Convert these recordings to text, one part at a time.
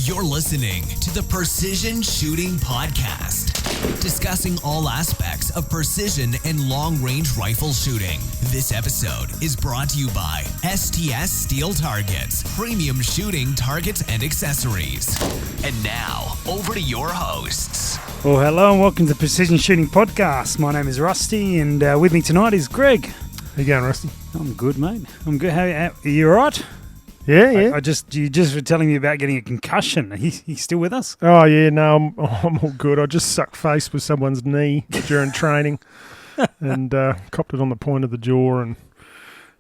You're listening to the Precision Shooting Podcast, discussing all aspects of precision and long-range rifle shooting. This episode is brought to you by STS Steel Targets, premium shooting targets and accessories. And now, over to your hosts. Well, hello and welcome to the Precision Shooting Podcast. My name is Rusty, and with me tonight is Greg. How you going, Rusty? I'm good, mate. I'm good. How are you all right? Yeah. You just were telling me about getting a concussion. Are you still with us? Oh, yeah, no, I'm all good. I just sucked face with someone's knee during training and copped it on the point of the jaw and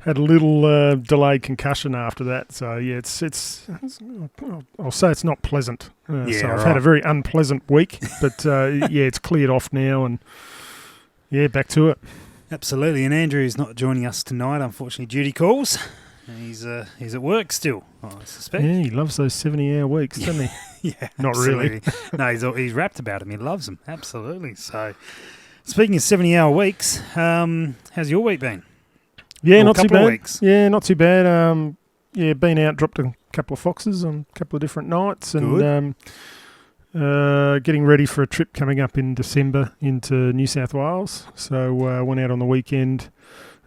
had a little delayed concussion after that. So, yeah, it's I'll say it's not pleasant. So I've had a very unpleasant week, but, yeah, it's cleared off now and, yeah, back to it. Absolutely, and Andrew is not joining us tonight, unfortunately, duty calls. He's at work still, I suspect. Yeah, he loves those 70-hour weeks, doesn't he? Yeah, not absolutely. Really. No, he's rapped about them. He loves them, absolutely. So, speaking of 70-hour weeks, how's your week been? Yeah, or not too bad. Weeks? Yeah, not too bad. Yeah, been out, dropped a couple of foxes on a couple of different nights, and getting ready for a trip coming up in December into New South Wales. So went out on the weekend.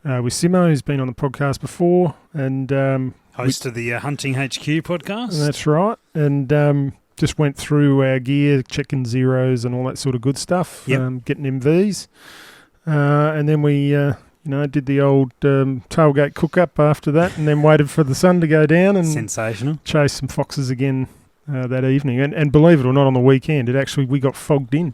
With Simo, who's been on the podcast before. And host of the Hunting HQ podcast. That's right. And just went through our gear, checking zeros and all that sort of good stuff, getting MVs. And then we, did the old tailgate cook-up after that and then waited for the sun to go down and sensational. Chased some foxes again that evening. And believe it or not, on the weekend, we got fogged in.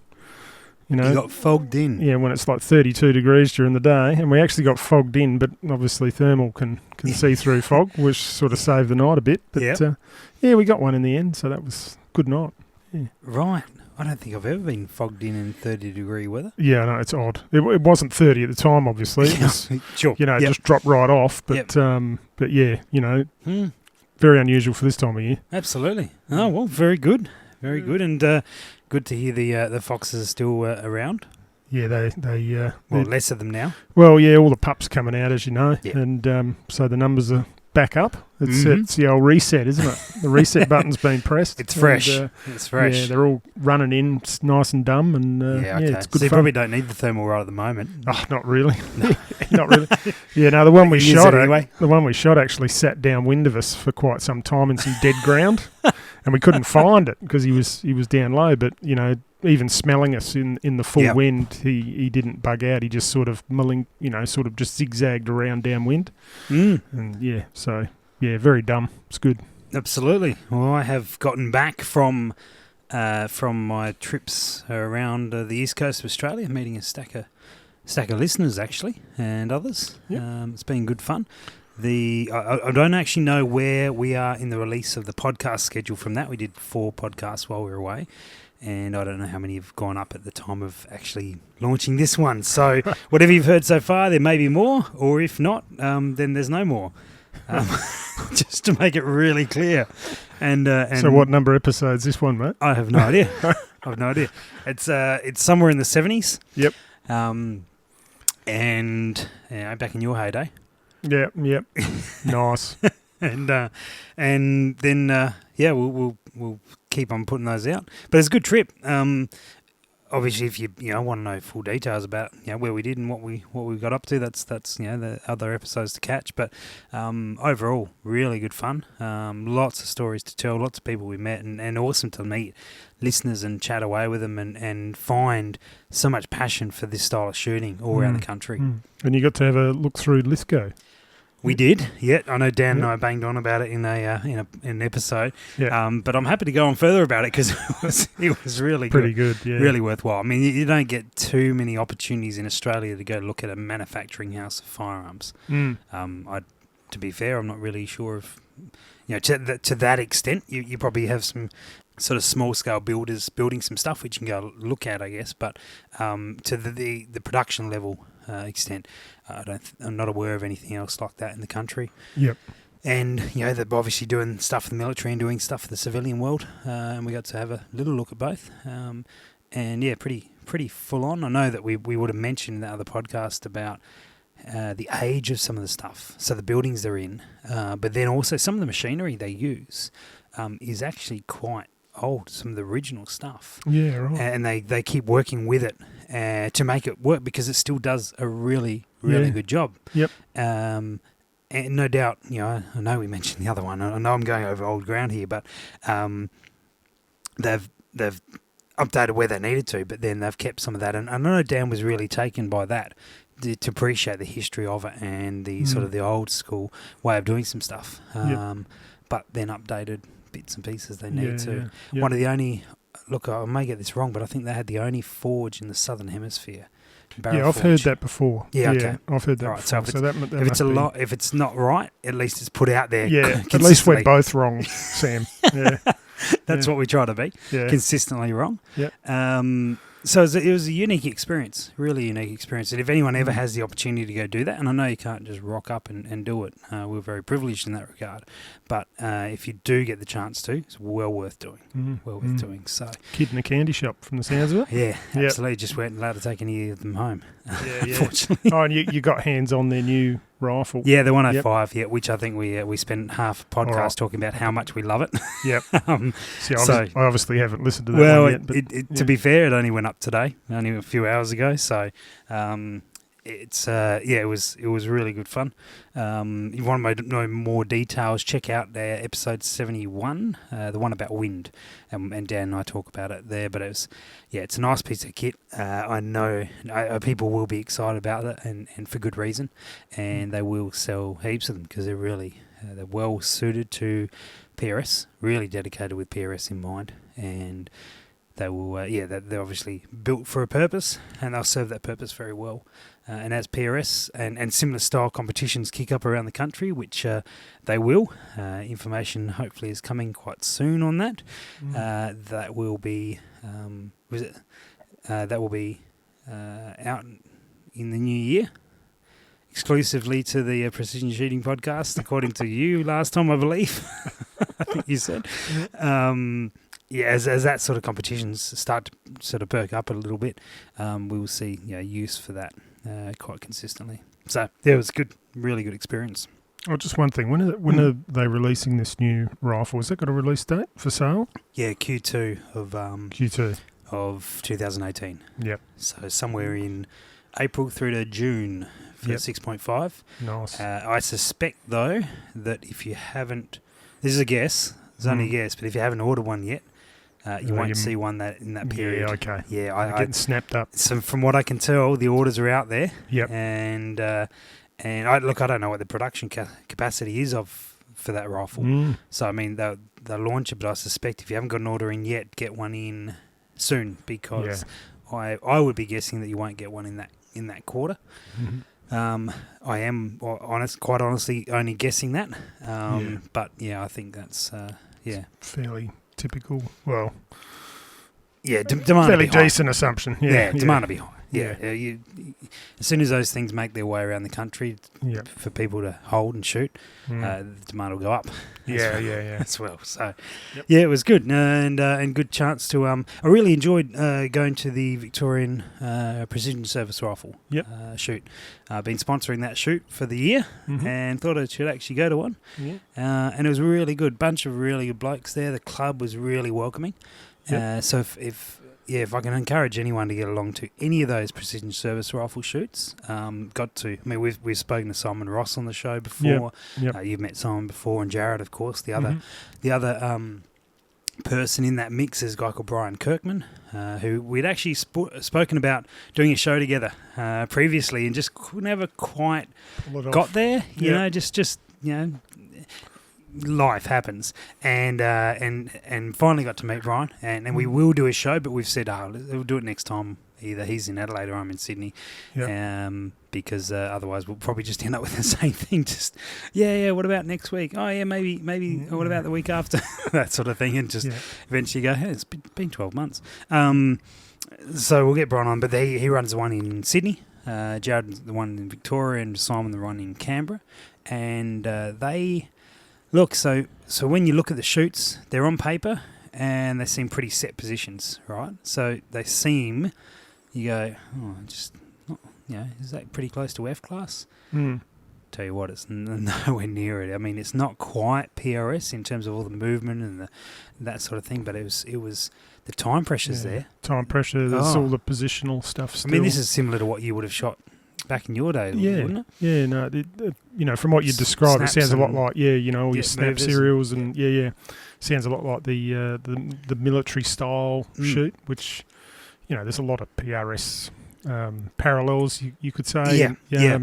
You got fogged in? Yeah, when it's like 32 degrees during the day. And we actually got fogged in, but obviously thermal can see through fog, which sort of saved the night a bit. But, we got one in the end, so that was a good night. Yeah. Right. I don't think I've ever been fogged in 30-degree weather. Yeah, no, it's odd. It wasn't 30 at the time, obviously. It was, sure. It just dropped right off. But, very unusual for this time of year. Absolutely. Oh, well, very good. Very good. And good to hear the foxes are still around. Yeah, they less of them now. Well, yeah, all the pups coming out, as you know. Yeah. And so the numbers are back up. It's the old reset, isn't it? The reset button's been pressed. It's fresh. It's fresh. Yeah, they're all running in, nice and dumb, and it's good so you fun. Probably don't need the thermal right at the moment. Oh, not really. Not really. Yeah, no, the one we shot anyway. The one we shot actually sat downwind of us for quite some time in some dead ground, and we couldn't find it because he was down low. But even smelling us in the full wind, he didn't bug out. He just sort of just zigzagged around downwind. And very dumb. It's good. Absolutely. Well, I have gotten back from my trips around the east coast of Australia, meeting a stack of listeners actually and others. Yep. It's been good fun. I don't actually know where we are in the release of the podcast schedule from that. We did 4 podcasts while we were away. And I don't know how many have gone up at the time of actually launching this one. So whatever you've heard so far, there may be more, or if not, then there's no more. Just to make it really clear. And so what number episodes this one, mate? I have no idea. It's somewhere in the 70s. Yep. And back in your heyday. Yep. Nice. and then we'll keep on putting those out. But it's a good trip. Obviously, if you want to know full details about where we did and what we got up to, that's the other episodes to catch. But overall, really good fun. Lots of stories to tell. Lots of people we met, and awesome to meet listeners and chat away with them and find so much passion for this style of shooting all around the country. And you got to have a look through Lithgow. We did, yeah. I know Dan and I banged on about it in an episode. Yeah. But I'm happy to go on further about it because it was really pretty good. Yeah. Really worthwhile. I mean, you don't get too many opportunities in Australia to go look at a manufacturing house of firearms. To be fair, I'm not really sure if to that extent. You probably have some sort of small scale builders building some stuff which you can go look at, I guess. But to the production level extent, I'm not aware of anything else like that in the country. Yep. And they're obviously doing stuff for the military and doing stuff for the civilian world, and we got to have a little look at both. Pretty full on. I know that we would have mentioned in the other podcast about the age of some of the stuff, so the buildings they're in, but then also some of the machinery they use. is actually quite old, some of the original stuff. Yeah, right. And they keep working with it to make it work because it still does a really, really good job. Yep. And no doubt, I know we mentioned the other one. I know I'm going over old ground here, but they've updated where they needed to, but then they've kept some of that. And I know Dan was really taken by that to appreciate the history of it and the sort of the old school way of doing some stuff. But then updated bits and pieces they need to. Yeah. One of the only, look, I may get this wrong, but I think they had the only forge in the Southern Hemisphere. Yeah, I've heard that before. Yeah, okay. I've heard that right, before. So if it's not right, at least it's put out there. Yeah, at least we're both wrong, Sam. Yeah. That's what we try to be, consistently wrong. Yeah. So it was a unique experience, really unique experience. And if anyone ever has the opportunity to go do that, and I know you can't just rock up and do it, we're very privileged in that regard. But if you do get the chance to, it's well worth doing. Worth doing. So kid in a candy shop, from the sounds of it. Yeah, absolutely. Just weren't allowed to take any of them home. Yeah. Unfortunately. Oh, and you got hands on their new rifle. Yeah, the 105. Which I think we spent half a podcast talking about how much we love it. Yep. I obviously haven't listened to that one yet. But to be fair, it only went up today, only a few hours ago. So it's it was really good fun. If you want to know more details, check out episode 71, the one about wind, and Dan and I talk about it there. But it's a nice piece of kit. I know people will be excited about it, and for good reason, and they will sell heaps of them because they're really they're well suited to PRS, really dedicated with PRS in mind, and they will, they're obviously built for a purpose, and they'll serve that purpose very well. And as PRS and similar style competitions kick up around the country, which they will, information hopefully is coming quite soon on that. That will be, out in the new year, exclusively to the Precision Shooting podcast, according to you last time, I believe. I think you said. As that sort of competitions start to sort of perk up a little bit, we will see use for that quite consistently. So it was good, really good experience. Oh, just one thing. When are they releasing this new rifle? Has that got a release date for sale? Yeah, Q2 of 2018. Yep. So somewhere in April through to June for 6.5. Nice. I suspect though that if you haven't, this is a guess. It's only a guess, but if you haven't ordered one yet, you won't see one in that period. Yeah, okay. Yeah, I'm getting snapped up. So from what I can tell, the orders are out there. Yep. And I don't know what the production capacity is for that rifle. So I mean, they'll launch it, but I suspect if you haven't got an order in yet, get one in soon, because I would be guessing that you won't get one in that quarter. I am quite honestly only guessing that. But I think that's fairly typical. Well, demand fairly decent assumption. Demand will be high. As soon as those things make their way around the country for people to hold and shoot, the demand will go up. As well. So, it was good and good chance to. I really enjoyed going to the Victorian Precision Service Rifle shoot. I've been sponsoring that shoot for the year and thought I should actually go to one. And it was a really good bunch of really good blokes there. The club was really welcoming. So if I can encourage anyone to get along to any of those precision service rifle shoots, we've spoken to Simon Ross on the show before. You've met Simon before, and Jared, of course. The other person in that mix is a guy called Brian Kirkman, who we'd actually spoken about doing a show together previously, and just never quite got there. You know, just life happens, and finally got to meet Brian, and we will do a show, but we've said we'll do it next time. Either he's in Adelaide or I'm in Sydney, because otherwise we'll probably just end up with the same thing. Just what about next week? Oh yeah, maybe. What about the week after? That sort of thing, and just eventually go, hey, it's been 12 months. So we'll get Brian on, but he runs the one in Sydney. Jared the one in Victoria, and Simon the one in Canberra, and they. Look, so when you look at the shoots, they're on paper and they seem pretty set positions, right? So they seem, you go, is that pretty close to F class? tell you what, it's nowhere near it. I mean, it's not quite PRS in terms of all the movement and that sort of thing, but it was the time pressure's there. Time pressure, there's all the positional stuff still. I mean, this is similar to what you would have shot back in your day, wouldn't it? Yeah, no, from what you described, it sounds a lot like, all your snap serials and, sounds a lot like the military style shoot, which, there's a lot of PRS parallels, you could say. Yeah,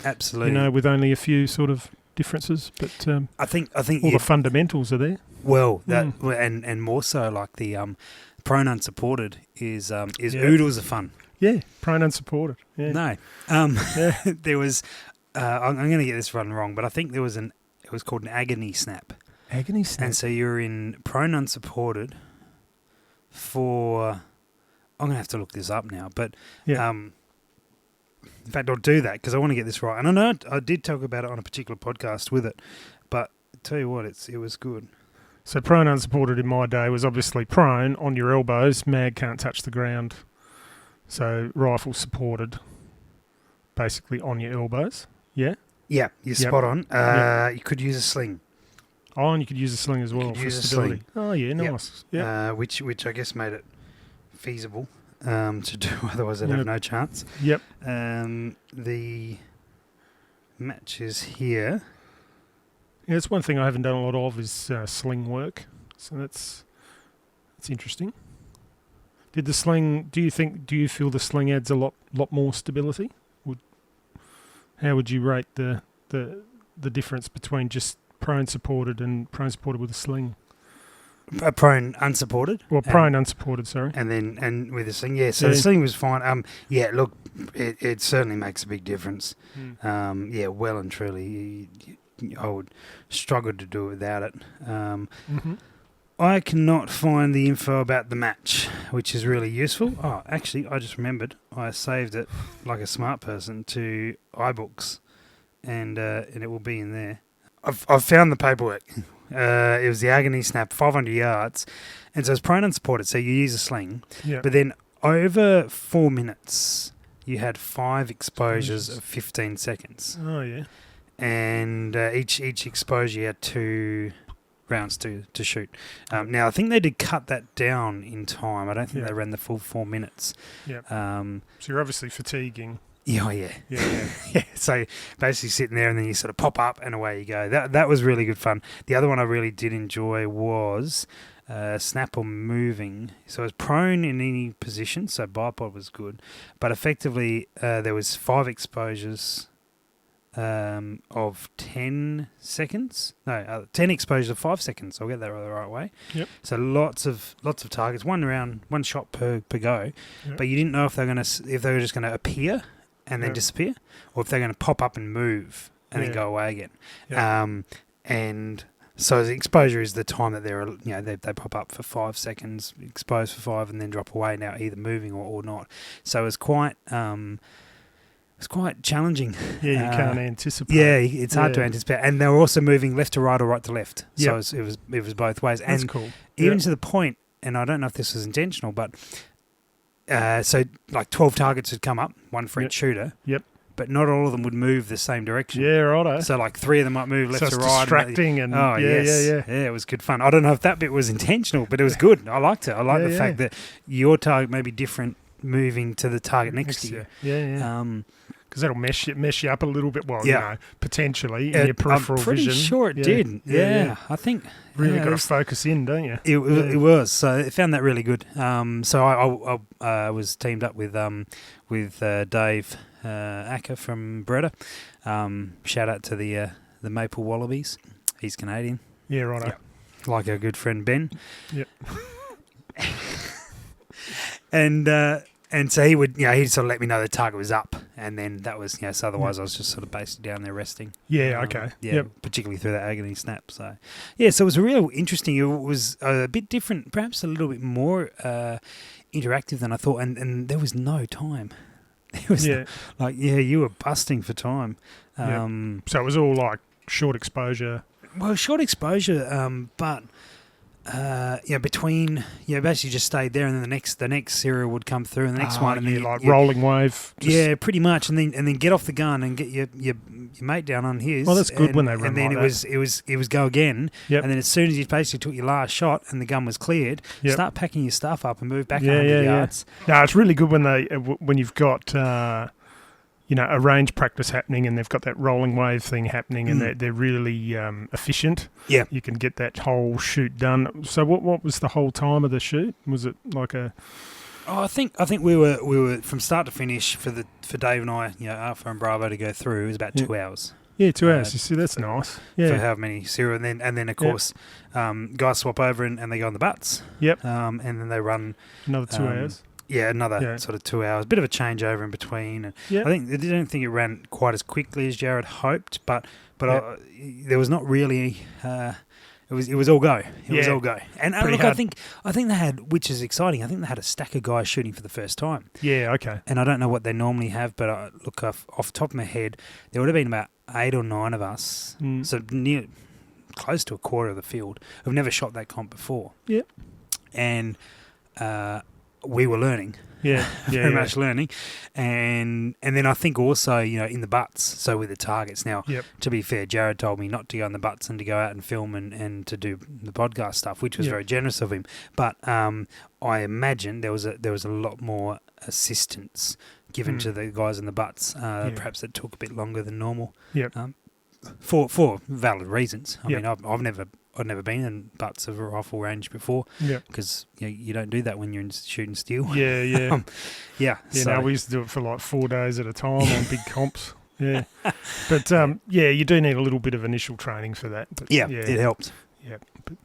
absolutely. With only a few sort of differences, but I think all the fundamentals are there. Well, and more so like the prone unsupported is oodles of fun. Yeah, prone unsupported. Yeah. No, there was. I'm going to get this one wrong, but I think it was called an agony snap. Agony snap. And so you're in prone unsupported for. I'm going to have to look this up now, but in fact, I'll do that because I want to get this right. And I know I did talk about it on a particular podcast with it, but I tell you what, it was good. So prone unsupported in my day was obviously prone on your elbows, mag can't touch the ground. So rifle supported, basically on your elbows. Yeah? Yeah, you're spot on. You could use a sling. Oh, and you could use a sling as well for stability. Oh, yeah, nice. Yep. Which I guess made it feasible to do, otherwise they'd have no chance. Yep. The match is here. Yeah, that's one thing I haven't done a lot of is sling work. So that's interesting. Did the sling? Do you feel the sling adds a lot more stability? How would you rate the difference between just prone supported and prone supported with a sling? Prone unsupported. Well, prone unsupported, sorry. And with the sling, the sling was fine. Look, it certainly makes a big difference. Well and truly, I would struggle to do it without it. I cannot find the info about the match, which is really useful. Oh, actually, I just remembered. I saved it like a smart person to iBooks, and it will be in there. I've found the paperwork. It was the agony snap, 500 yards, and so it's prone unsupported. So you use a sling, but then over 4 minutes, you had 5 exposures of 15 seconds. Oh yeah, and each exposure you had 2 rounds to shoot. Now, I think they did cut that down in time. I don't think they ran the full 4 minutes. Yeah. So you're obviously fatiguing. Yeah. So basically sitting there and then you sort of pop up and away you go. That was really good fun. The other one I really did enjoy was snap or moving. So I was prone in any position, so bipod was good. But effectively there was 5 exposures of 10 seconds. 10 exposures of 5 seconds. I'll get that the right way. Yep. So lots of targets, one shot per go. Yep. But you didn't know if they were just going to appear and then disappear, or if they're going to pop up and move and then go away again. Yep. And so the exposure is the time that they pop up for 5 seconds, expose for 5, and then drop away. Now either moving or not. So it's quite. It's quite challenging. Yeah, you can't anticipate. Yeah, it's hard to anticipate. And they were also moving left to right or right to left. So it was both ways. That's and cool. Even to the point, and I don't know if this was intentional, but so like 12 targets would come up, one for each shooter. Yep. But not all of them would move the same direction. Yeah, righto. So like 3 of them might move left to right. Distracting Yeah, it was good fun. I don't know if that bit was intentional, but it was good. I liked it. I like the fact that your target may be different moving to the target next to you. Yeah. Because that'll mess you up a little bit. Well, potentially in your peripheral vision. I'm pretty sure it did. Yeah. I think really got to focus in, don't you? It was. So I found that really good. So I was teamed up with Dave Acker from Beretta. Shout out to the Maple Wallabies. He's Canadian. Yeah, righto. Yep. Like our good friend Ben. Yep. And so he would, he'd sort of let me know the target was up, and then that was, so otherwise I was just sort of basically down there resting. Yeah, okay. Particularly through that agony snap. So, so it was a real interesting, it was a bit different, perhaps a little bit more interactive than I thought, and there was no time. It was you were busting for time. So it was all like short exposure. Well, short exposure, but basically just stayed there, and then the next serial would come through, and the next one, and then rolling wave. Yeah, pretty much, and then get off the gun and get your mate down on his. Well, that's good when they run and then like it was go again, Yep. and then as soon as you basically took your last shot and the gun was cleared, Yep. start packing your stuff up and move back 100 yards. No, it's really good when you've got a range practice happening and they've got that rolling wave thing happening and they're really efficient. Yeah. You can get that whole shoot done. So what was the whole time of the shoot? Was it like a... Oh, I think we were from start to finish for Dave and I, Alpha and Bravo to go through. It was about 2 hours. Yeah, 2 hours. You see, that's nice. Yeah. For how many serial, and then of course, guys swap over and they go on the butts. Yep. And then they run another 2 hours. Yeah, another sort of 2 hours. Bit of a changeover in between. And I don't think it ran quite as quickly as Jared hoped, but there was not really. It was all go. It was all go. And look, I think they had, which is exciting. I think they had a stack of guys shooting for the first time. Yeah. Okay. And I don't know what they normally have, but look, off the top of my head, there would have been about 8 or 9 of us. So close to a quarter of the field who've never shot that comp before. Yep. And we were learning. Yeah, very much learning. And then I think also, in the butts, so with the targets. Now, to be fair, Jared told me not to go in the butts and to go out and film and to do the podcast stuff, which was very generous of him. But I imagine there was a lot more assistance given to the guys in the butts, perhaps that took a bit longer than normal. Yep. For valid reasons. I mean, I've never been in butts of a rifle range before because you don't do that when you're shooting steel. Yeah. So. No, we used to do it for like 4 days at a time on big comps. Yeah. But, you do need a little bit of initial training for that. But, it helps. Yeah, but,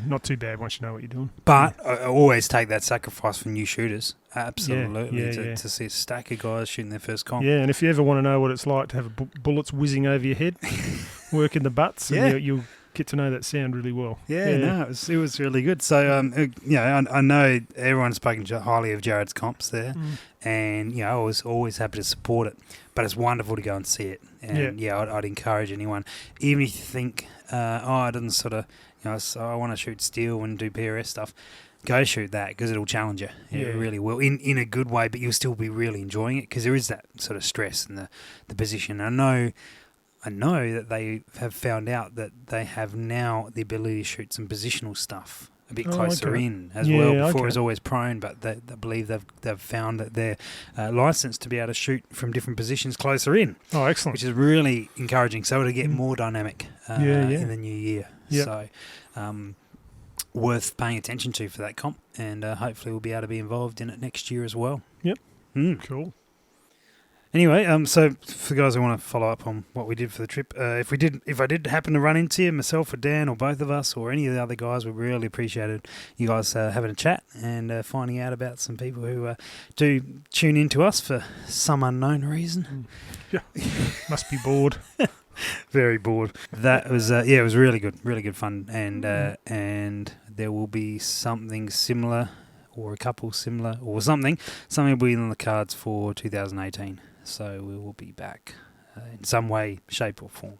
not too bad once you know what you're doing. But I always take that sacrifice for new shooters. Absolutely. To see a stack of guys shooting their first comp. Yeah, and if you ever want to know what it's like to have bullets whizzing over your head, work in the butts, and you'll get to know that sound really well. It was really good. So, I know everyone's spoken highly of Jared's comps there, and, I was always happy to support it. But it's wonderful to go and see it. And, I'd encourage anyone, even if you think, it doesn't sort of, I want to shoot steel and do PRS stuff, go shoot that because it'll challenge you. It really will, in a good way, but you'll still be really enjoying it because there is that sort of stress in the position. I know that they have found out that they have now the ability to shoot some positional stuff a bit closer in as well. Before it was always prone, but they believe they've found that they're licensed to be able to shoot from different positions closer in. Oh, excellent. Which is really encouraging. So it'll get more dynamic in the new year. Yep. So worth paying attention to for that comp, and hopefully we'll be able to be involved in it next year as well. Yep. Cool. Anyway, so for guys who want to follow up on what we did for the trip, if I did happen to run into you, myself or Dan or both of us or any of the other guys, we really appreciated you guys having a chat and finding out about some people who do tune in to us for some unknown reason. Yeah, must be bored. Very bored. That was it was really good fun, and there will be something similar or a couple similar or something will be on the cards for 2018. So we will be back in some way, shape or form.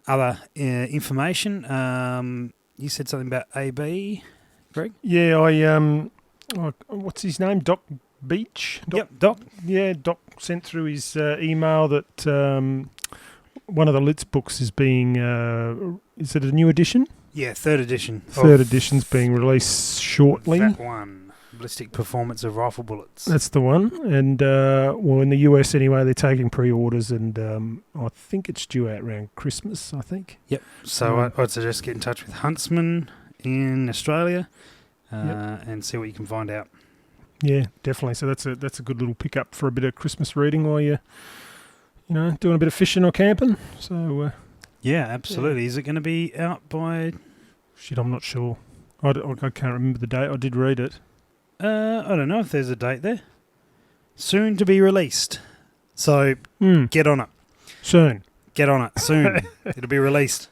Other information, you said something about AB, Greg? Yeah, what's his name? Doc Beach? Doc. Yeah, Doc sent through his email that one of the Litz books is being, is it a new edition? Yeah, third edition. Third edition's being released shortly. That one. Ballistic Performance of Rifle Bullets. That's the one. And, in the US anyway, they're taking pre-orders and I think it's due out around Christmas, I think. Yep. So I'd suggest get in touch with Huntsman in Australia and see what you can find out. Yeah, definitely. So that's a good little pickup for a bit of Christmas reading while you're, doing a bit of fishing or camping. So yeah, absolutely. Yeah. Is it going to be out by... Shit, I'm not sure. I can't remember the date. I did read it. I don't know if there's a date there. Soon to be released. So get on it. Soon. Get on it. Soon. It'll be released.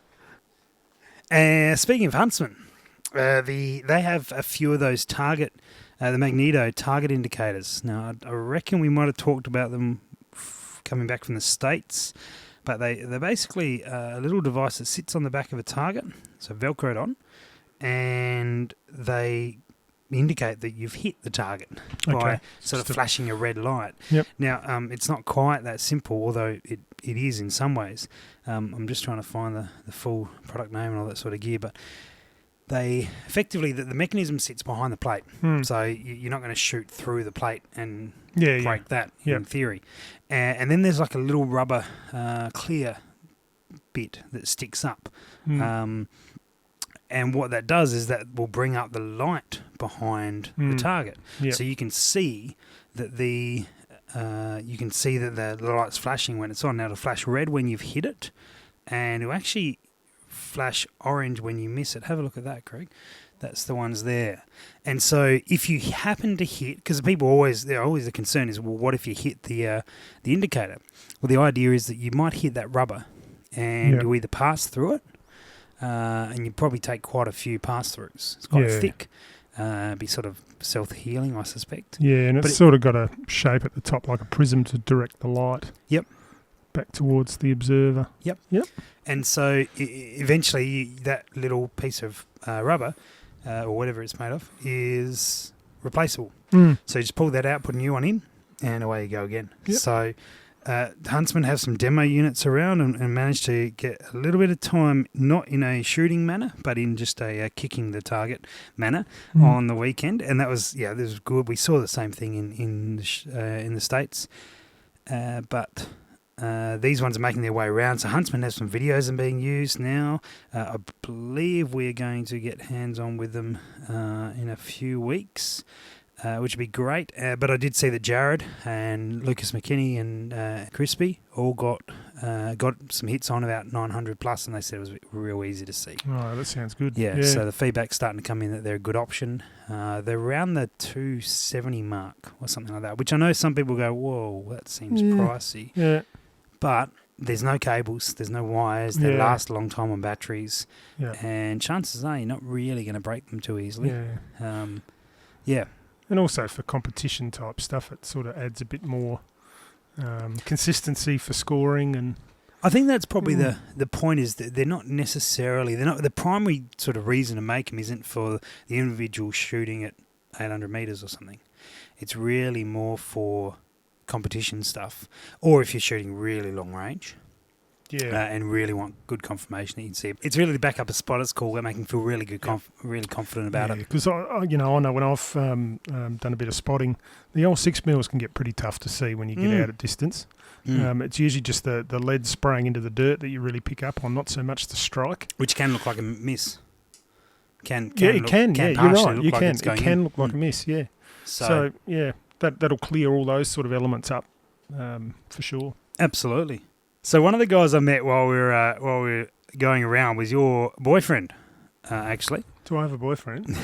Speaking of Huntsman, they have a few of those the Magneto target indicators. Now, I reckon we might have talked about them coming back from the States, but they're basically a little device that sits on the back of a target, so Velcroed on, and they indicate that you've hit the target by sort of flashing a red light. Yep. Now, it's not quite that simple, although it is in some ways. I'm just trying to find the full product name and all that sort of gear, but they effectively, the mechanism sits behind the plate, so you're not going to shoot through the plate and break that in theory. And then there's like a little rubber clear bit that sticks up. And what that does is that will bring up the light behind the target, so you can see that the light's flashing when it's on. Now it'll flash red when you've hit it, and it'll actually flash orange when you miss it. Have a look at that, Craig. That's the ones there. And so if you happen to hit, because people always the concern is, well, what if you hit the indicator? Well, the idea is that you might hit that rubber, and you either pass through it. And you probably take quite a few pass-throughs. It's quite thick. Be sort of self-healing, I suspect. Yeah, and it's sort of got a shape at the top like a prism to direct the light. Yep. Back towards the observer. Yep. And so eventually that little piece of rubber, or whatever it's made of, is replaceable. So you just pull that out, put a new one in, and away you go again. Yep. So Huntsman have some demo units around and managed to get a little bit of time, not in a shooting manner, but in just a kicking the target manner on the weekend, and that was this was good. We saw the same thing in the States, but these ones are making their way around. So Huntsman has some videos and being used now. I believe we're going to get hands on with them in a few weeks. Which would be great. But I did see that Jared and Lucas McKinney and Crispy all got some hits on about 900 plus, and they said it was real easy to see. Oh, that sounds good. Yeah, so the feedback's starting to come in that they're a good option. They're around the 270 mark or something like that, which I know some people go, whoa, that seems pricey. Yeah. But there's no cables, there's no wires, they last a long time on batteries, and chances are you're not really going to break them too easily. Yeah. And also for competition type stuff, it sort of adds a bit more consistency for scoring. And I think that's probably the point, is that they're not the primary sort of reason to make them isn't for the individual shooting at 800 metres or something. It's really more for competition stuff, or if you're shooting really long range. And really want good confirmation that you can see it. It's really to back up a spot. It's cool. We're making feel really good, really confident about it. Because I know when I've done a bit of spotting, the old 6mm can get pretty tough to see when you get out at distance. It's usually just the lead spraying into the dirt that you really pick up on, not so much the strike, which can look like a miss. It can. You're right. You can. It can look like a miss. Yeah. So that'll clear all those sort of elements up for sure. Absolutely. So one of the guys I met while we were going around was your boyfriend, actually. Do I have a boyfriend?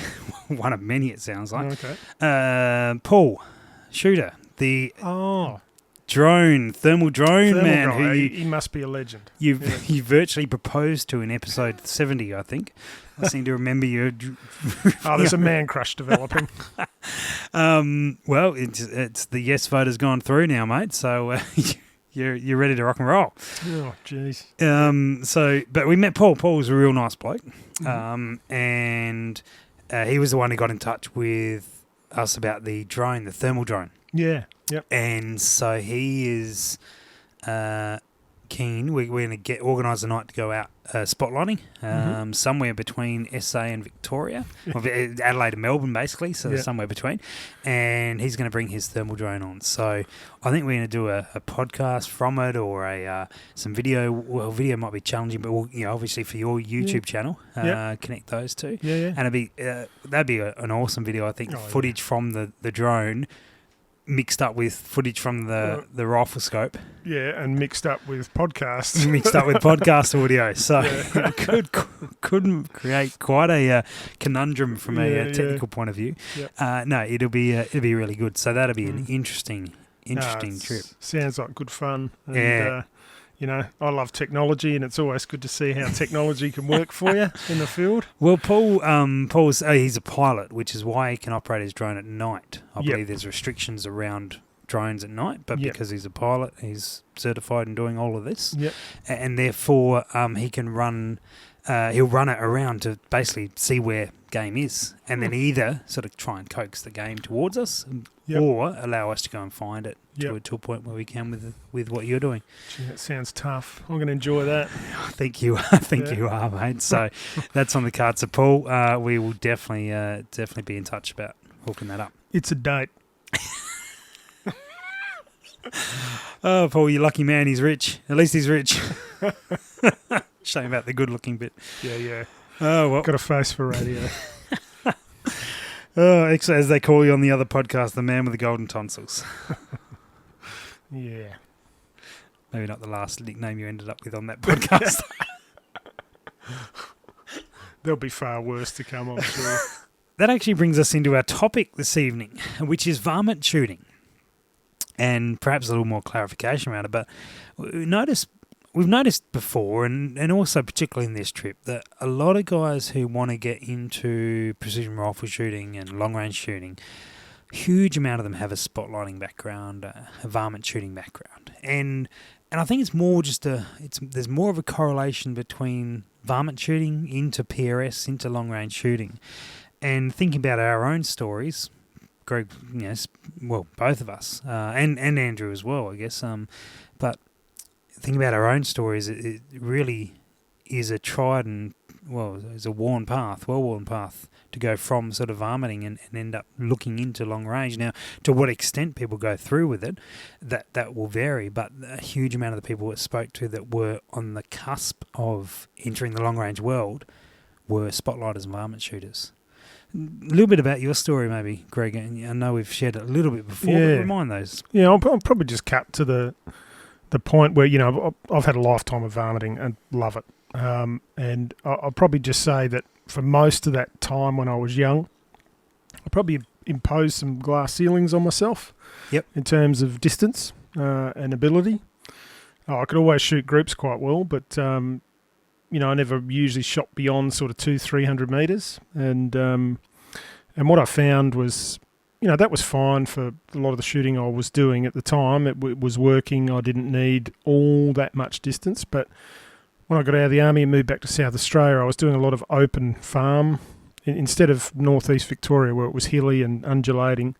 One of many, it sounds like. Okay. Paul, shooter, the thermal drone man. Guy. He must be a legend. You virtually proposed to in episode 70, I think. I seem to remember you. There's a man crush developing. Well, it's the yes vote has gone through now, mate. So. You're ready to rock and roll. Oh, jeez. But we met Paul. Paul was a real nice bloke, and he was the one who got in touch with us about the drone, the thermal drone. Yeah. Yep. And so he is keen. We're going to organise a night to go out spotlighting somewhere between SA and Victoria, or Adelaide and Melbourne, basically. So somewhere between. And he's going to bring his thermal drone on. So I think we're going to do a podcast from it, or some video. Well, video might be challenging, but we'll, obviously for your YouTube channel, connect those two. Yeah. And that'd be an awesome video. I think footage from the drone, mixed up with footage from the rifle scope. Yeah, and mixed up with podcasts. Mixed up with podcast audio. So it could create quite a conundrum from a technical point of view. Yep. No, it'll be really good. So that'll be an interesting trip. Sounds like good fun. And, I love technology, and it's always good to see how technology can work for you in the field. Well, Paul's he's a pilot, which is why he can operate his drone at night. I believe there's restrictions around drones at night, but because he's a pilot, he's certified in doing all of this. Yep. And therefore he can run he'll run it around to basically see where game is, and then either sort of try and coax the game towards us, or allow us to go and find it to a point where we can with what you're doing. Gee, that sounds tough. I'm going to enjoy that. I think you are, mate. So that's on the cards of Paul. We will definitely be in touch about hooking that up. It's a date. Oh, Paul, you lucky man. He's rich. At least he's rich. Shame about the good-looking bit. Yeah. Oh, well. Got a face for radio. Oh, as they call you on the other podcast, the man with the golden tonsils. Yeah. Maybe not the last nickname you ended up with on that podcast. There'll be far worse to come, I'm sure. That actually brings us into our topic this evening, which is varmint shooting. And perhaps a little more clarification around it, but we've noticed before, and also particularly in this trip, that a lot of guys who want to get into precision rifle shooting and long-range shooting, huge amount of them have a spotlighting background, a varmint shooting background. And I think it's more just there's more of a correlation between varmint shooting into PRS, into long-range shooting. And thinking about our own stories, Greg, both of us, and Andrew as well, I guess. But thinking about our own stories, it really is a tried and it's a well-worn path to go from sort of varminting and end up looking into long range. Now, to what extent people go through with it, that will vary. But a huge amount of the people that spoke to that were on the cusp of entering the long range world were spotlighters and varmint shooters. A little bit about your story, maybe, Greg. And I know we've shared it a little bit before, but remind those. Yeah, I'll probably just cut to the point where, I've had a lifetime of varminting and love it. And I'll probably just say that for most of that time when I was young, I probably imposed some glass ceilings on myself. Yep. In terms of distance and ability. I could always shoot groups quite well, but I never usually shot beyond sort of 200-300 metres. And what I found was, that was fine for a lot of the shooting I was doing at the time. It was working. I didn't need all that much distance. But when I got out of the army and moved back to South Australia, I was doing a lot of open farm. Instead of northeast Victoria, where it was hilly and undulating,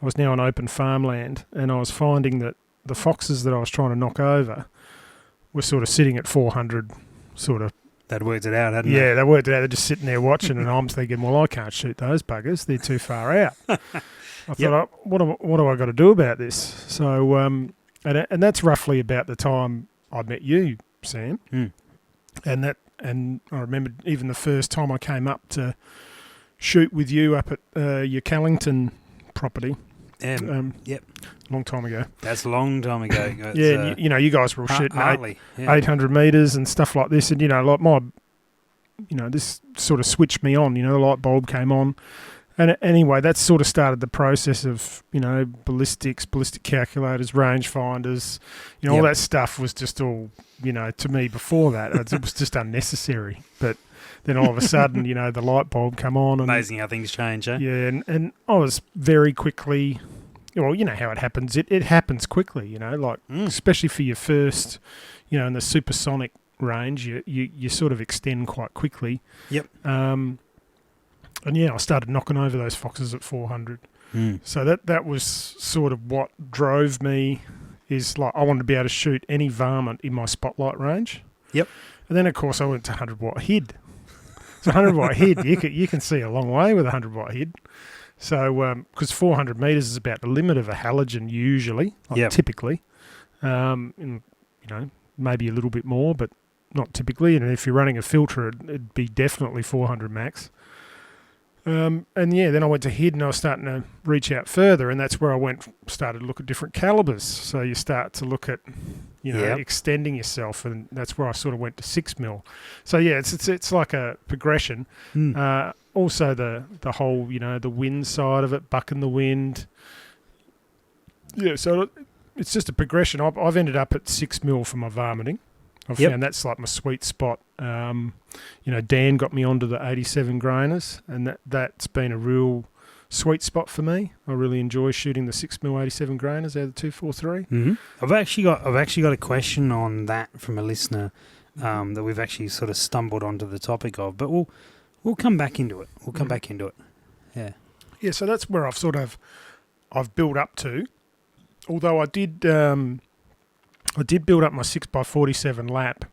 I was now on open farmland. And I was finding that the foxes that I was trying to knock over were sort of sitting at 400 sort of. They'd worked it out, hadn't they? Yeah, they worked it out. They're just sitting there watching, and I'm thinking, well, I can't shoot those buggers. They're too far out. I thought, what do I got to do about this? So, and that's roughly about the time I met you, Sam. Mm. And I remember even the first time I came up to shoot with you up at your Callington property. Yep. Long time ago. That's a long time ago. Yeah, you guys were all shooting 800 metres and stuff like this. And, this sort of switched me on. The light bulb came on. And anyway, that sort of started the process of, ballistic calculators, rangefinders, all that stuff was just all, to me before that. It was just unnecessary. But then all of a sudden, the light bulb come on. And, amazing how things change, eh? Yeah, and I was very quickly, how it happens. It happens quickly, especially for your first, in the supersonic range, you sort of extend quite quickly. Yep. And I started knocking over those foxes at 400. Mm. So that was sort of what drove me, is like I wanted to be able to shoot any varmint in my spotlight range. Yep. And then, of course, I went to 100 watt head. So 100 watt head, you can see a long way with a 100 watt head. So, because 400 metres is about the limit of a halogen usually, typically. Maybe a little bit more, but not typically. And if you're running a filter, it'd be definitely 400 max. Then I went to head and I was starting to reach out further, and that's where I started to look at different calibers. So you start to look at, extending yourself, and that's where I sort of went to 6mm. So yeah, it's like a progression. Mm. Also the whole, the wind side of it, bucking the wind. Yeah, so it's just a progression. I've ended up at 6mm for my varminting. I've found that's like my sweet spot. Dan got me onto the 87 grainers, and that's been a real sweet spot for me. I really enjoy shooting the 6mm 87 grainers out of the 243. Mm-hmm. I've actually got a question on that from a listener that we've actually sort of stumbled onto the topic of. But we'll come back into it. We'll come back into it. Yeah. Yeah, so that's where I've built up to. Although I did build up my 6x47 lap,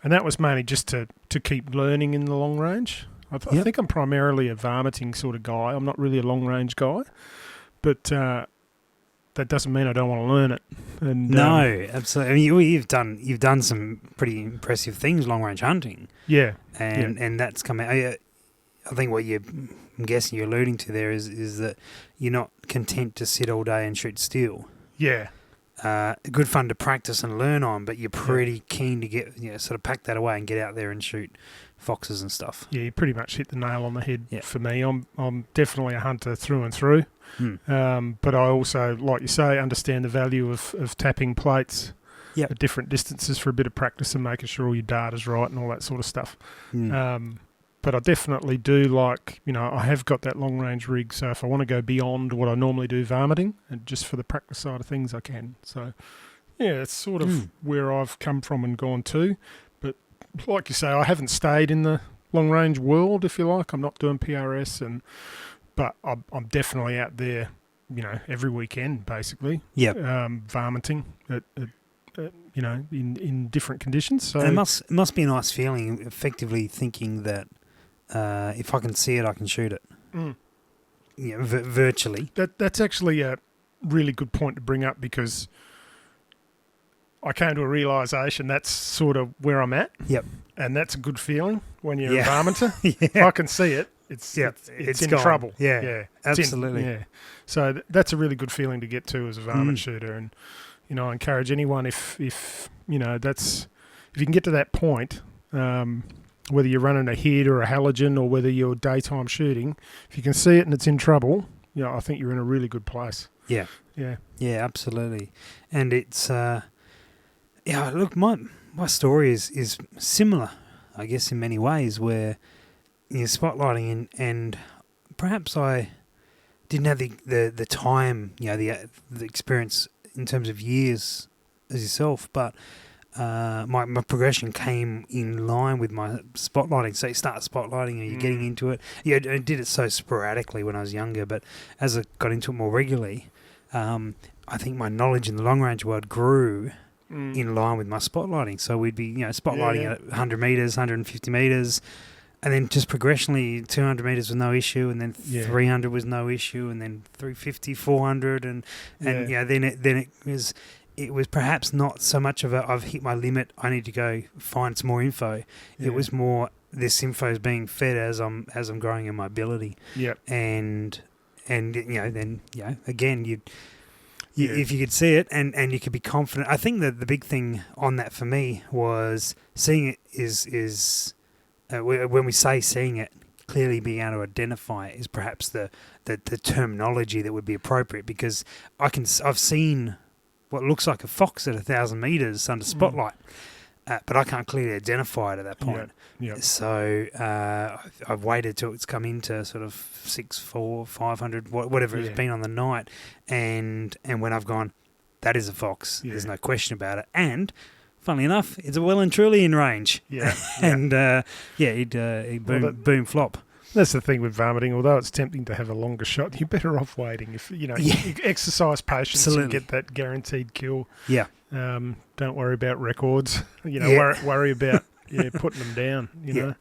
and that was mainly just to keep learning in the long range. I think I'm primarily a varminting sort of guy. I'm not really a long range guy, but that doesn't mean I don't want to learn it. And no, absolutely. I mean, you've done some pretty impressive things long range hunting. Yeah, and that's coming. I think what I'm guessing you're alluding to there is that you're not content to sit all day and shoot steel. Yeah. Good fun to practice and learn on, but you're pretty keen to get sort of pack that away and get out there and shoot foxes and stuff. Yeah, you pretty much hit the nail on the head for me. I'm definitely a hunter through and through. But I also, like you say, understand the value of tapping plates at different distances for a bit of practice and making sure all your data's right and all that sort of stuff. But I definitely do like, I have got that long range rig, so if I want to go beyond what I normally do varminting, and just for the practice side of things, I can. So, yeah, it's sort of where I've come from and gone to. But like you say, I haven't stayed in the long range world, if you like. I'm not doing PRS, but I'm definitely out there, every weekend, basically. Yeah. Varminting in different conditions. So and it must be a nice feeling, effectively thinking that if I can see it, I can shoot it. Virtually. That's actually a really good point to bring up, because I came to a realisation that's sort of where I'm at. Yep. And that's a good feeling when you're a varminter. Yeah. If I can see it, it's in gone. trouble. Yeah, absolutely. So that's a really good feeling to get to as a varmint shooter. And, I encourage anyone if you can get to that point, whether you're running a HID or a halogen or whether you're daytime shooting, if you can see it and it's in trouble, I think you're in a really good place. Yeah. Yeah. Yeah, absolutely. And it's, look, my story is similar, I guess, in many ways, where you're spotlighting and perhaps I didn't have the time, the experience in terms of years as yourself, but my progression came in line with my spotlighting. So you start spotlighting and you're getting into it. Yeah, I did it so sporadically when I was younger, but as I got into it more regularly, I think my knowledge in the long range world grew in line with my spotlighting. So we'd be spotlighting at 100 metres, 150 metres, and then just progressionally 200 metres was no issue, and then 300 was no issue, and then 350, 400, and then it was perhaps not so much of I've hit my limit, I need to go find some more info. It was more this info is being fed as I'm growing in my ability. Yep. And then again if you could see it and you could be confident. I think that the big thing on that for me was seeing it is when we say seeing it, clearly being able to identify it is perhaps the terminology that would be appropriate, because I've seen what looks like a fox at 1,000 metres under spotlight, but I can't clearly identify it at that point. Yep. So I've waited till it's come into sort of 600, 400, 500, whatever it's been on the night, and when I've gone, that is a fox. There's no question about it. And funnily enough, it's well and truly in range. Yeah. And he'd boom flop. That's the thing with varminting. Although it's tempting to have a longer shot, you're better off waiting. If you exercise patience and get that guaranteed kill. Yeah. Don't worry about records. Worry about putting them down. You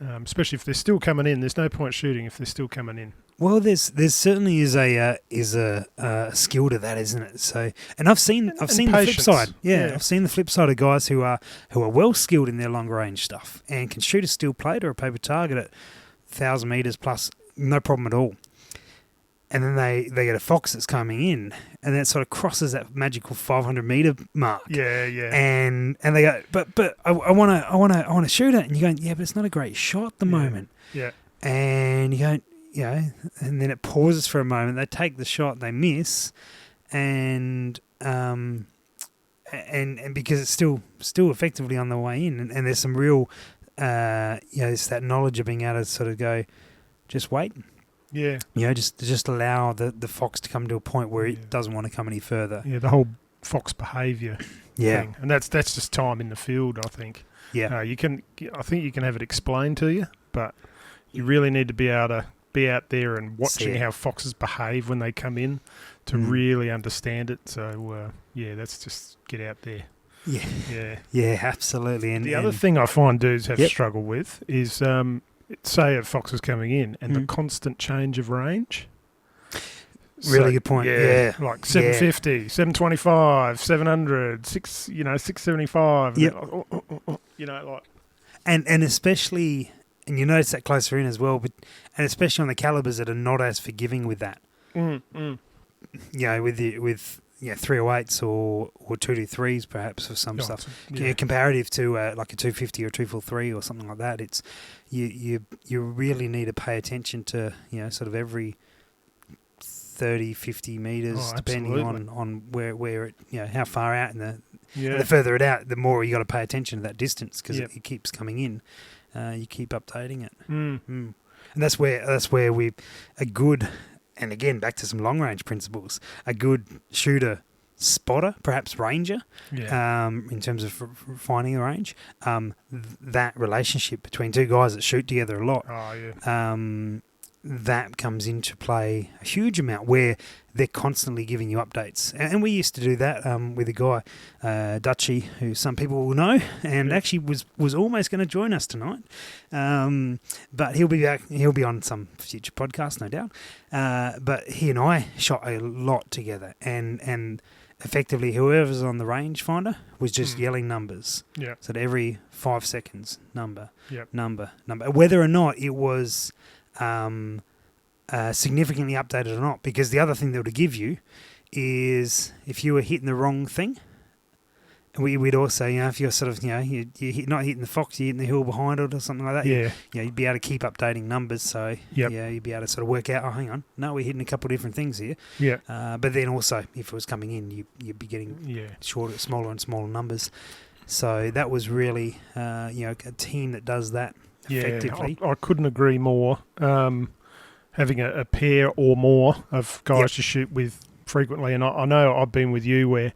know, especially if they're still coming in. There's no point shooting if they're still coming in. Well, there's certainly is a skill to that, isn't it? So, and I've seen the flip side. Yeah, I've seen the flip side of guys who are well skilled in their long range stuff and can shoot a steel plate or a paper target at 1,000 metres plus, no problem at all. And then they get a fox that's coming in, and then it sort of crosses that magical 500 metre mark. Yeah. And they go, but I want to shoot it, and you're going, but it's not a great shot at the moment. Yeah. And you go, and then it pauses for a moment. They take the shot, they miss, and because it's still effectively on the way in, and there's some real, it's that knowledge of being able to sort of go, just wait. Yeah. Just allow the fox to come to a point where it doesn't want to come any further. Yeah, the whole fox behaviour Yeah. thing, and that's just time in the field. I think. Yeah. I think you can have it explained to you, but you really need to be able to be out there and watching how foxes behave when they come in to really understand it. So that's just get out there. Yeah, absolutely. And the other thing I find dudes have struggled with is, say a fox is coming in and the constant change of range. Really good point. Yeah. Like 750, 725, 700, 675. Yep. Like. And especially, and you notice that closer in as well, and especially on the calibers that are not as forgiving with that. With 308s or 223s perhaps, or some stuff. Comparative to like a 250 or 243 or something like that, it's you really need to pay attention to sort of every 30, 50 metres, depending on where it, how far out and the further it out, the more you got to pay attention to that distance because it keeps coming in. You keep updating it, and that's where we a good, and again back to some long range principles. A good shooter, spotter, perhaps ranger, in terms of finding a range. That relationship between two guys that shoot together a lot. That comes into play a huge amount where they're constantly giving you updates. And we used to do that with a guy, Dutchy, who some people will know, and actually was almost going to join us tonight. But he'll be back. He'll be on some future podcast, no doubt. But he and I shot a lot together, and effectively whoever's on the rangefinder was just yelling numbers. Yeah. So at every 5 seconds, number. Whether or not it was significantly updated or not, because the other thing that would give you is if you were hitting the wrong thing, we'd also, if you're sort of, you're not hitting the fox, you're hitting the hill behind it or something like that. You'd be able to keep updating numbers. So you'd be able to sort of work out, oh, hang on, no, we're hitting a couple of different things here. But then also, if it was coming in, you'd be getting smaller and smaller numbers. So that was really, a team that does that effectively. I couldn't agree more. Having a pair or more of guys to shoot with frequently, and I know I've been with you where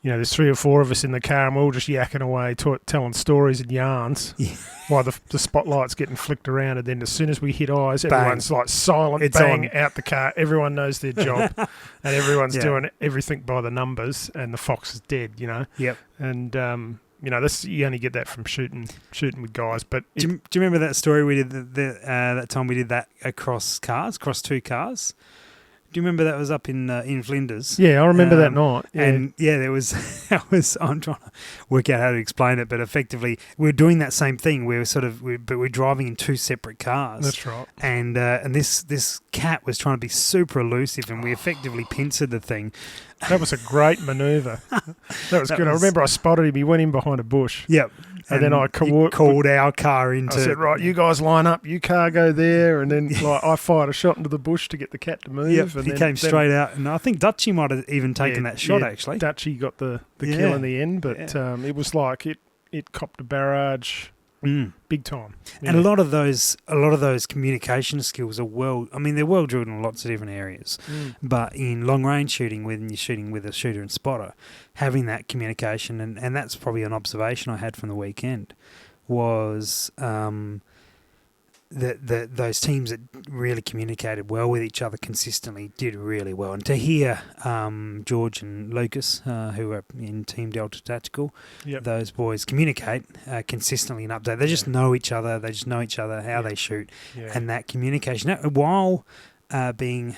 there's 3 or 4 of us in the car and we're all just yakking away, telling stories and yarns while the spotlight's getting flicked around, and then as soon as we hit eyes, everyone's like silent, bang, out the car. Everyone knows their job and everyone's doing everything by the numbers, and the fox is dead, And that's, you only get that from shooting with guys. But do you remember that story we did that time we did that across 2 cars? Do you remember that was up in Flinders? Yeah, I remember that night. Yeah. And there was I'm trying to work out how to explain it, but effectively we were doing that same thing. We were but we're driving in 2 separate cars. That's right. And this cat was trying to be super elusive, and we effectively pincered the thing. That was a great manoeuvre. That was good. I remember I spotted him. He went in behind a bush. Yep. And then I called our car into... I said, right, you guys line up, you car go there, and then I fired a shot into the bush to get the cat to move. Yep, and he came straight out, and I think Dutchy might have even taken that shot, actually. Dutchy got the kill in the end, but it was like it copped a barrage big time. Yeah. And a lot of those communication skills are they're well drilled in lots of different areas. But in long range shooting, when you're shooting with a shooter and spotter, having that communication, and that's probably an observation I had from the weekend, was that those teams that really communicated well with each other consistently did really well. And to hear George and Lucas, who are in Team Delta Tactical, those boys communicate consistently and update. They just know each other. They just know each other, how they shoot, and that communication, while being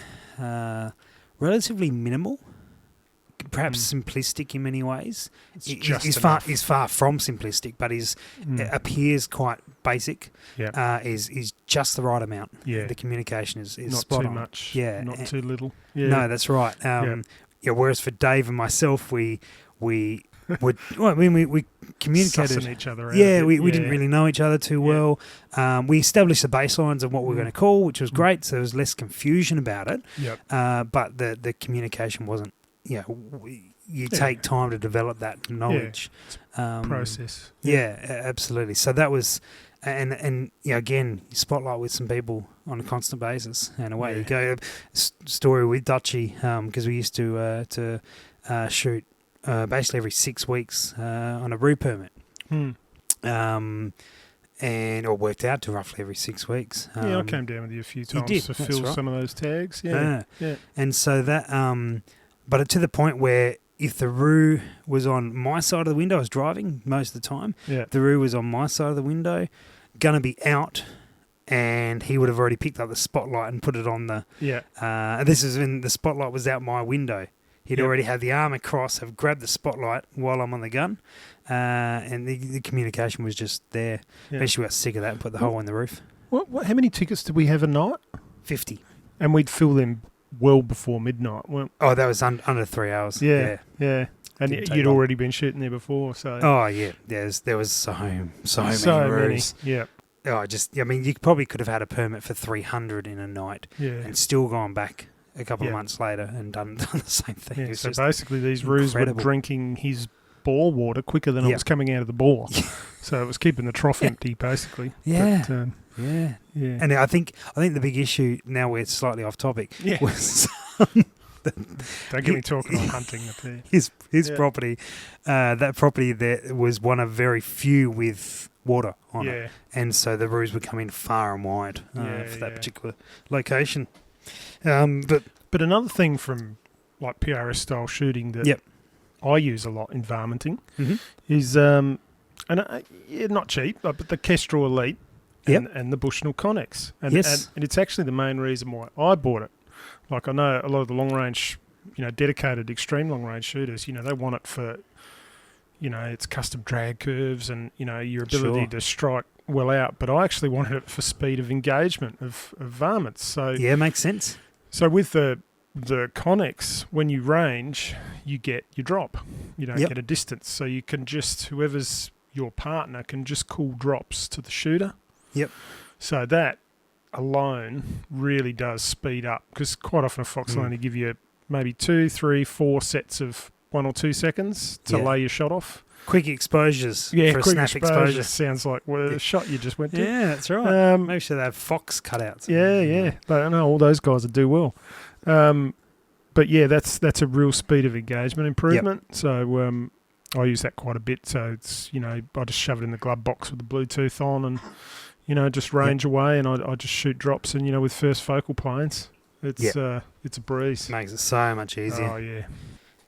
relatively minimal, perhaps simplistic in many ways. Is far from simplistic, but appears quite basic. Is just the right amount. The communication is not spot too on. much. Not too little. No, that's right. Whereas for Dave and myself, we communicated. Sussing each other out. We didn't really know each other too well. We established the baselines of what we were going to call, which was great. So there was less confusion about it. But the communication wasn't. You take time to develop that knowledge. Process. Absolutely. So that was, and again, you spotlight with some people on a constant basis, and away you go. Story with Dutchy, because we used to shoot basically every 6 weeks on a RU permit. Or worked out to roughly every 6 weeks. I came down with you a few times to fill some of those tags. Yeah. And so that, but to the point where if the RU was on my side of the window, I was driving most of the time. Yeah. The RU was on my side of the window, gonna be out, and he would have already picked up the spotlight and put it on the. Yeah. This is when the spotlight was out my window. He'd already had the arm across, have grabbed the spotlight while I'm on the gun, and the communication was just there. Yeah. Eventually we got sick of that and put the hole in the roof. How many tickets did we have a night? 50. And we'd fill them well before midnight. Oh, that was under 3 hours. Yeah. And Didn't take you'd long. already been shooting there before, so. Oh, yeah. There was so many roos. Yeah. You probably could have had a permit for 300 in a night and still gone back a couple of months later and done the same thing. Yeah, so basically these roos were drinking his bore water quicker than it was coming out of the bore. So it was keeping the trough empty, basically. Yeah. But, yeah. And I think the big issue, now we're slightly off topic, was don't get me talking on hunting up there. His property, that property there was one of very few with water on it. And so the roos were coming far and wide for that particular location. But another thing from like PRS style shooting that I use a lot in varminting is not cheap, but the Kestrel Elite and the Bushnell Connex. And it's actually the main reason why I bought it. Like I know a lot of the long range, dedicated extreme long range shooters, they want it for, its custom drag curves and, your ability to strike well out. But I actually wanted it for speed of engagement of varmints. So yeah, makes sense. So with the Connex, when you range, you get your drop. You don't get a distance. So you can whoever's your partner can just call drops to the shooter. Yep. So that alone really does speed up, because quite often a fox will only give you maybe 2, 3, 4 sets of 1 or 2 seconds to lay your shot off. Quick exposures for a snap exposure. Sounds like the shot you just went to. Yeah, that's right. Make sure they have fox cutouts. Yeah. I know all those guys would do well. But yeah, that's a real speed of engagement improvement. Yep. So I use that quite a bit. So it's, I just shove it in the glove box with the Bluetooth on and, just range away, and I just shoot drops and, with first focal planes. It's a breeze. Makes it so much easier. Oh, yeah.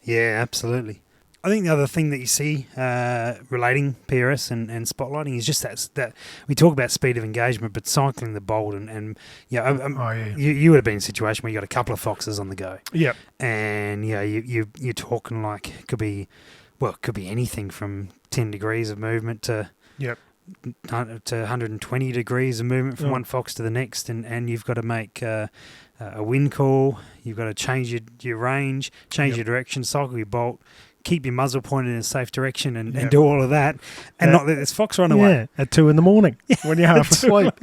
Yeah, absolutely. I think the other thing that you see relating PRS and spotlighting is just that we talk about speed of engagement, but cycling the bolt and you would have been in a situation where you got a couple of foxes on the go. Yeah. And you're talking like it could be anything from 10 degrees of movement to 120 degrees of movement from one fox to the next, and you've got to make a wind call, you've got to change your range, change your direction, cycle your bolt, keep your muzzle pointed in a safe direction and do all of that, and not let this fox run away. Yeah, at 2 a.m. when you're half asleep.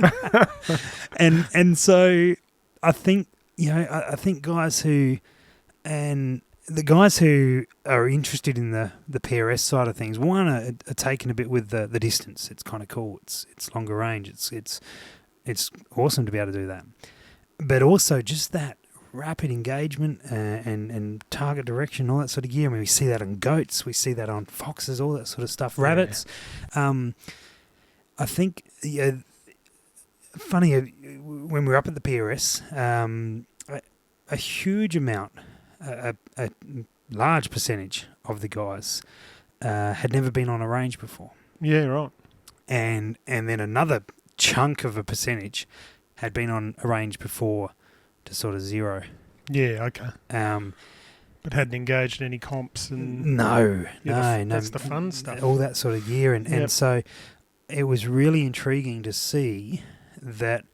and so I think, I think guys who are interested in the PRS side of things, one are taken a bit with the distance. It's kind of cool. It's longer range. It's awesome to be able to do that. But also just that rapid engagement and target direction, all that sort of gear. I mean, we see that on goats, we see that on foxes, all that sort of stuff. Rabbits. I think, funny, when we were up at the PRS, a huge amount, a large percentage of the guys had never been on a range before. Yeah, right. And then another chunk of a percentage had been on a range before to sort of zero. Yeah, okay. But hadn't engaged in any comps and no. That's the fun stuff. All that sort of gear, and so it was really intriguing to see that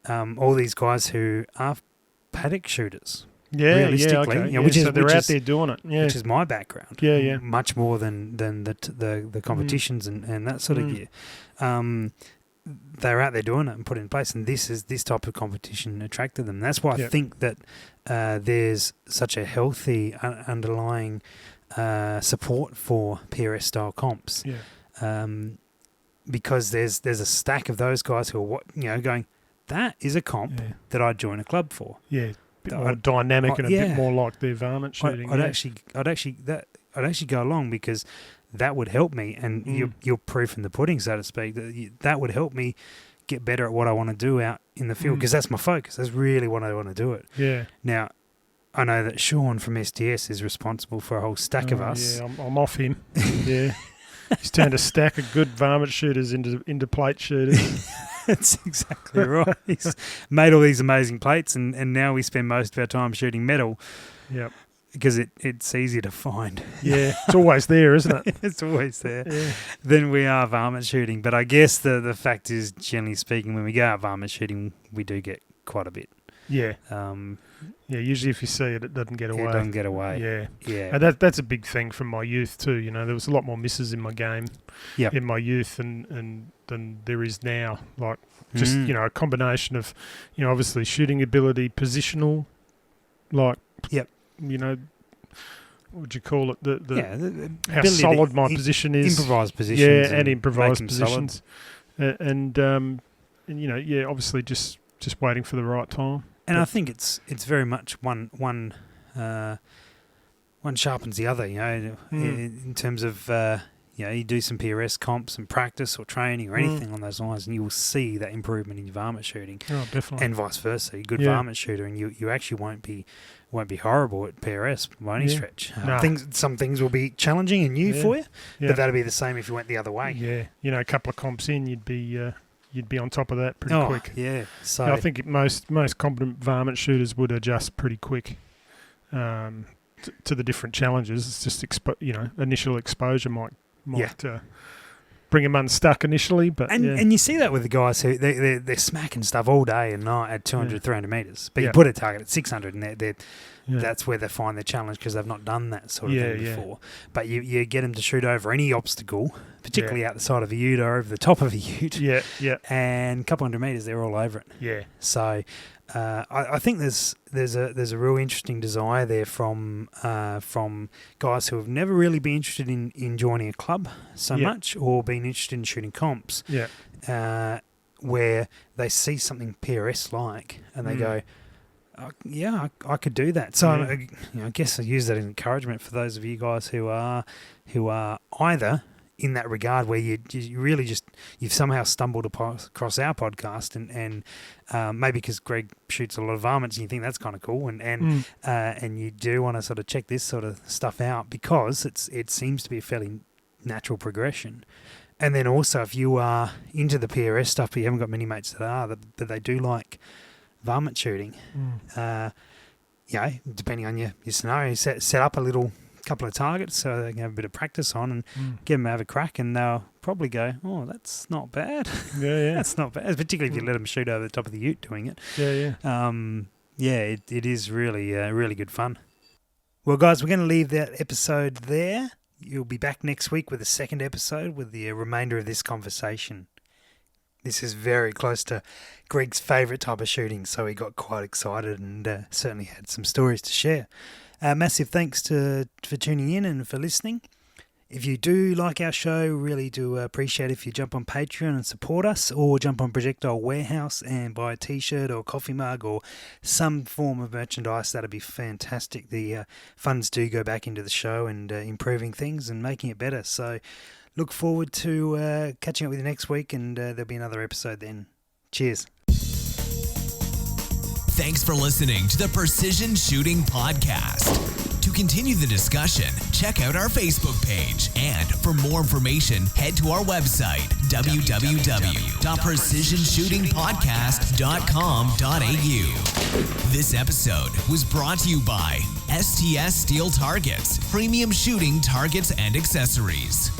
all these guys who are paddock shooters. Realistically, okay. Which is they're out there doing it. Yeah, which is my background. Yeah. Much more than the competitions and that sort of gear. They're out there doing it and put it in place, and this type of competition attracted them. That's why I think that there's such a healthy underlying support for PRS style comps. Yeah. Because there's a stack of those guys who are going, that is a comp that I'd join a club for. Yeah. Bit more dynamic and a bit more like their varmint shooting. I'd actually I'd actually go along because that would help me, and you're proof in the pudding, so to speak, that would help me get better at what I want to do out in the field, because that's my focus. That's really what I want to do it. Yeah. Now, I know that Sean from STS is responsible for a whole stack of us. Yeah, I'm off him. Yeah. He's turned a stack of good varmint shooters into plate shooters. That's exactly right. He's made all these amazing plates, and now we spend most of our time shooting metal. Yep. Because it's easier to find. Yeah, it's always there, isn't it? It's always there. Yeah. Then we are varmint shooting. But I guess the fact is, generally speaking, when we go out varmint shooting, we do get quite a bit. Yeah. Yeah, usually if you see it, it doesn't get away. It doesn't get away. Yeah. Yeah. And that's a big thing from my youth too. You know, there was a lot more misses in my game in my youth and than there is now. Like just, you know, a combination of, you know, obviously shooting ability, positional, like, you know, what would you call it? The how solid my position is. Improvised positions. Yeah, and improvised positions. And you know, yeah, obviously just waiting for the right time. And I think it's very much one sharpens the other, you know, in terms of, you know, you do some PRS comps and practice or training or anything on those lines, and you will see that improvement in your varmint shooting. Oh, definitely. And vice versa. You're a good varmint shooter, and you actually won't be horrible at PRS by any stretch. Some things will be challenging and new for you, but that'll be the same if you went the other way. Yeah, you know, a couple of comps in, you'd be on top of that pretty quick. Yeah, so I think most competent varmint shooters would adjust pretty quick to the different challenges. It's just initial exposure might bring them unstuck initially, but and you see that with the guys who they're smacking stuff all day and night at 200, 300 meters, but you put a target at 600 and that's where they find their challenge because they've not done that sort of thing before. But you get them to shoot over any obstacle, particularly out the side of a ute or over the top of a ute. And a couple hundred meters, they're all over it. Yeah. So I think there's a real interesting desire there from guys who have never really been interested in joining a club so much or been interested in shooting comps. Where they see something PRS like and they go, I could do that. So I guess I use that as encouragement for those of you guys who are either in that regard where you really you've somehow stumbled across our podcast and maybe because Greg shoots a lot of varmints and you think that's kind of cool and you do want to sort of check this sort of stuff out because it seems to be a fairly natural progression. And then also if you are into the PRS stuff but you haven't got many mates that are that they do like varmint shooting, depending on your scenario, set up a couple of targets so they can have a bit of practice on and get them to have a crack and they'll probably go, oh, that's not bad. That's not bad, particularly if you let them shoot over the top of the ute doing it. It is really really good fun. Well guys, we're going to leave that episode there. You'll be back next week with a second episode with the remainder of this conversation. This is very close to Greg's favourite type of shooting, so he got quite excited and certainly had some stories to share. Massive thanks for tuning in and for listening. If you do like our show, really do appreciate if you jump on Patreon and support us, or jump on Projectile Warehouse and buy a t-shirt or a coffee mug or some form of merchandise. That'd be fantastic. The funds do go back into the show and improving things and making it better. So look forward to catching up with you next week, and there'll be another episode then. Cheers. Thanks for listening to the Precision Shooting Podcast. To continue the discussion, check out our Facebook page. And for more information, head to our website, www.precisionshootingpodcast.com.au. This episode was brought to you by STS Steel Targets, premium shooting targets and accessories.